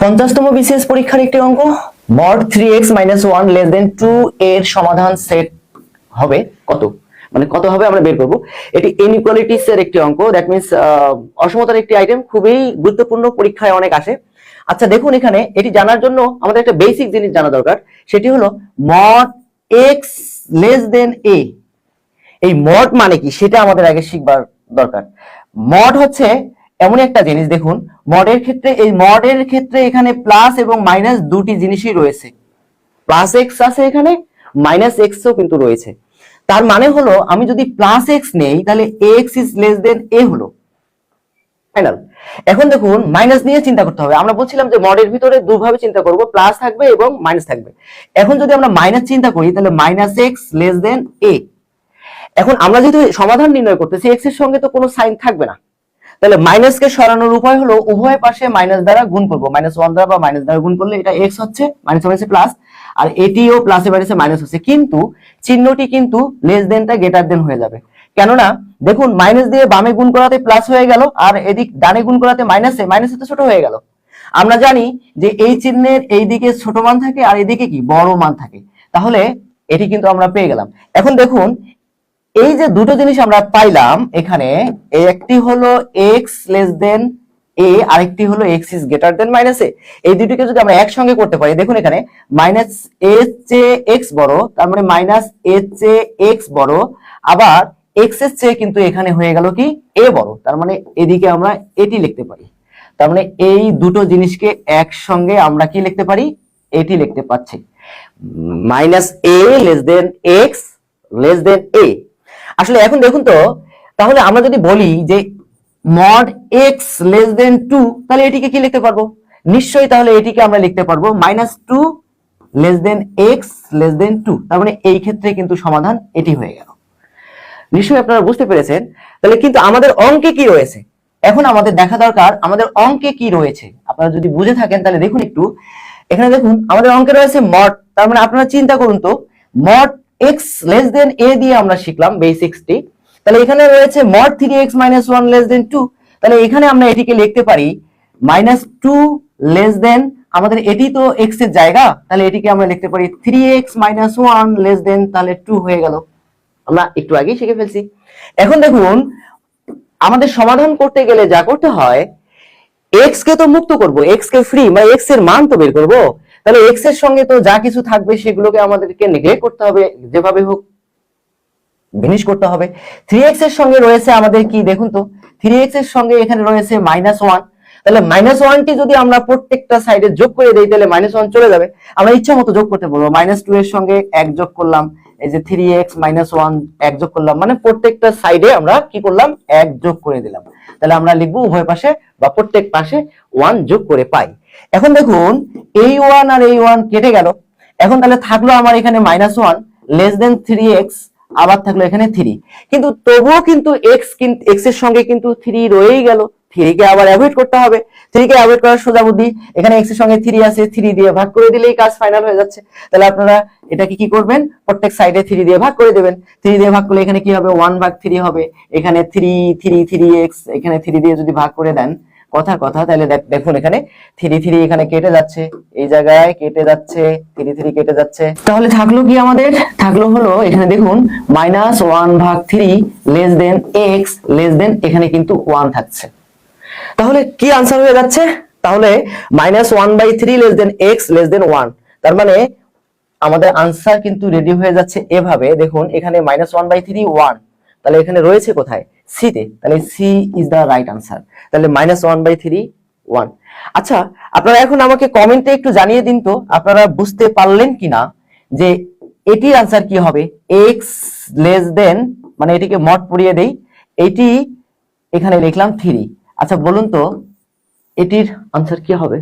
50তম BCS পরীক্ষার একটি অঙ্ক mod 3x - 1 less than 2 এর সমাধান সেট হবে কত, মানে কত হবে আমরা বের করব। এটি ইনইকুয়ালিটিস এর একটি অঙ্ক, দ্যাট মিন্স অসমতার একটি আইটেম, খুবই গুরুত্বপূর্ণ, পরীক্ষায় অনেক আসে। আচ্ছা দেখুন, এখানে এটি জানার জন্য আমাদের একটা বেসিক জিনিস জানা দরকার, সেটি হলো mod x less than a। এই মড মানে কি সেটা আমাদের আগে শিখবার দরকার। মড হচ্ছে এমন একটা জিনিস, দেখুন মডের ক্ষেত্রে, এই মডের ক্ষেত্রে এখানে প্লাস এবং মাইনাস দুটি জিনিসই রয়েছে, প্লাস এক্স আছে এখানে, মাইনাস এক্সও কিন্তু রয়েছে। তার মানে হলো আমি যদি প্লাস এক্স নেই তাহলে এক্স ইজ লেস দেন এ হলো ফাইনাল। এখন দেখুন মাইনাস নিয়ে চিন্তা করতে হবে। আমরা বলছিলাম যে মডের ভিতরে দুভাবে চিন্তা করব, প্লাস থাকবে এবং মাইনাস থাকবে। এখন যদি আমরা মাইনাস চিন্তা করি তাহলে মাইনাস এক্স লেস দেন এ। এখন আমরা যেহেতু সমাধান নির্ণয় করতেছি, এক্স এর সঙ্গে তো কোনো সাইন থাকবে না, তাহলে মাইনাস কে সরানোর উপায় হলো উভয় পাশে মাইনাস দ্বারা গুণ করব। -1 দ্বারা বা মাইনাস দ্বারা গুণ করলে এটা এক্স হচ্ছে, মাইনাস মাইনাসে প্লাস, আর এটিও প্লাসে মাইনাসে মাইনাস হচ্ছে, কিন্তু চিহ্নটি কিন্তু লেস দেনটা গ্রেটার দেন হয়ে যাবে। কেননা দেখুন মাইনাস দিয়ে বামে গুণ করাতে প্লাস হয়ে গেল, আর এদিক ডানে গুণ করাতে মাইনাসে, মাইনাসে তো ছোট হয়ে গেল। আমরা জানি যে এই চিহ্নের এই দিকে ছোট মান থাকে আর এদিকে কি বড় মান থাকে, তাহলে এটি কিন্তু আমরা পেয়ে গেলাম। এখন দেখুন এই যে দুটো জিনিস আমরা পাইলাম এখানে, একটি হলো x লেস দেন a, আরেকটি হলো x is greater than minus a। এই দুটোকে যদি আমরা একসঙ্গে করতে পারি, দেখুন এখানে মাইনাস a চেয়ে x বড়, তার মানে মাইনাস a চেয়ে x বড়, আবার x এর চেয়ে কিন্তু এখানে হয়ে গেল কি a বড়, তার মানে এদিকে আমরা এটি লিখতে পারি। তার মানে এই দুটো জিনিসকে একসঙ্গে আমরা কি লিখতে পারি, এটি লিখতে পাচ্ছি, minus a less than x less than a। আসলে এখন দেখুন তো, তাহলে আমরা যদি বলি যে mod x লেস দেন 2, তাহলে এটিকে কি লিখতে পারবো, নিশ্চয়ই তাহলে এটিকে আমরা লিখতে পারবো -2 less than x less than 2। তার মানে এই ক্ষেত্রে কিন্তু সমাধান এটি হয়ে গেল। নিশ্চয়ই আপনারা বুঝতে পেরেছেন। তাহলে কিন্তু আমাদের অঙ্কে কি রয়েছে, এখন আমাদের দেখা দরকার আমাদের অঙ্কে কি রয়েছে। আপনারা যদি বুঝে থাকেন তাহলে দেখুন একটু, এখানে দেখুন আমাদের অঙ্কে রয়েছে মড। তার মানে আপনারা চিন্তা করুন তো, mod x less than a দিয়ে আমরা শিখলাম বেসিক্সটি, তাহলে এখানে রয়েছে mod 3x - 1 লেস দেন 2। তাহলে এখানে আমরা এটিকে লিখতে পারি -2 লেস দেন, আমাদের এটি তো x এর জায়গা, তাহলে এটিকে আমরা লিখতে পারি 3x - 1 লেস দেন, তাহলে 2 হয়ে গেল। আমরা একটু আগেই শিখে ফেলছি। এখন দেখুন আমাদের সমাধান করতে গেলে যা করতে হয়, x কে তো মুক্ত করব, x কে ফ্রি, মানে x এর মান তো বের করব। তাহলে x এর সঙ্গে তো যা কিছু থাকবে সেগুলোকে আমাদেরকে নেগেট করতে হবে, যেভাবে হোক ভিনিশ করতে হবে। 3x এর সঙ্গে রয়েছে আমাদের কি, দেখুন তো 3x এর সঙ্গে এখানে রয়েছে -1, তাহলে -1টি যদি আমরা প্রত্যেকটা সাইডে যোগ করে দেই তাহলে -1 চলে যাবে। আমরা ইচ্ছা মতো যোগ করতে পারবো, -2 এর সঙ্গে 1 যোগ করলাম, এই যে 3x - 1 1 যোগ করলাম, মানে প্রত্যেকটা সাইডে আমরা কি করলাম 1 যোগ করে দিলাম। তাহলে আমরা লিখবো উভয় পাশে বা প্রত্যেক পাশে 1 যোগ করে পাই। এখন দেখুন এই 1 আর এই 1 কেটে গেল, এখন তাহলে থাকলো আমার এখানে -1 লেস দেন 3x, আবার থাকলো এখানে 3, কিন্তু তবুও কিন্তু x এর সঙ্গে কিন্তু 3 রয়েই গেল। 3 কে আবার অ্যাভয়েড করতে হবে, 3 কে অ্যাভয়েড করার সোজা বুদ্ধি, এখানে x এর সঙ্গে 3 আছে, 3 দিয়ে ভাগ করে দিলেই কাজ ফাইনাল হয়ে যাচ্ছে। তাহলে আপনারা এটাকে কি করবেন, প্রত্যেক সাইডে 3 দিয়ে ভাগ করে দেবেন। 3 দিয়ে ভাগ করলে এখানে কি হবে, 1/3 হবে, এখানে 3x, এখানে 3 দিয়ে যদি ভাগ করে দেন, কথা তাহলে দেখুন এখানে 3 এখানে কেটে যাচ্ছে, এই জায়গায় কেটে যাচ্ছে, 3 কেটে যাচ্ছে, তাহলে থাকলো কি আমাদের, থাকলো হলো এখানে দেখুন -1/3 less than x less than, এখানে কিন্তু 1 থাকছে। তাহলে কি আনসার হয়ে যাচ্ছে, তাহলে -1/3 less than x less than 1। তার মানে আমাদের আনসার কিন্তু রেডি হয়ে যাচ্ছে এভাবে। দেখুন এখানে -1/3 1, তাহলে এখানে রয়েছে কোথায়, সি তে, তাহলে C is the right answer. তাহলে -1/3 1। আচ্ছা আপনারা এখন আমাকে কমেন্টে একটু জানিয়ে দিন তো আপনারা বুঝতে পারলেন কিনা যে এটির আনসার কি হবে, x লেস দেন, মানে এটিকে মড পড়িয়ে দেই, এটি এখানে লিখলাম 3। আচ্ছা বলুন তো এটির আনসার কি হবে।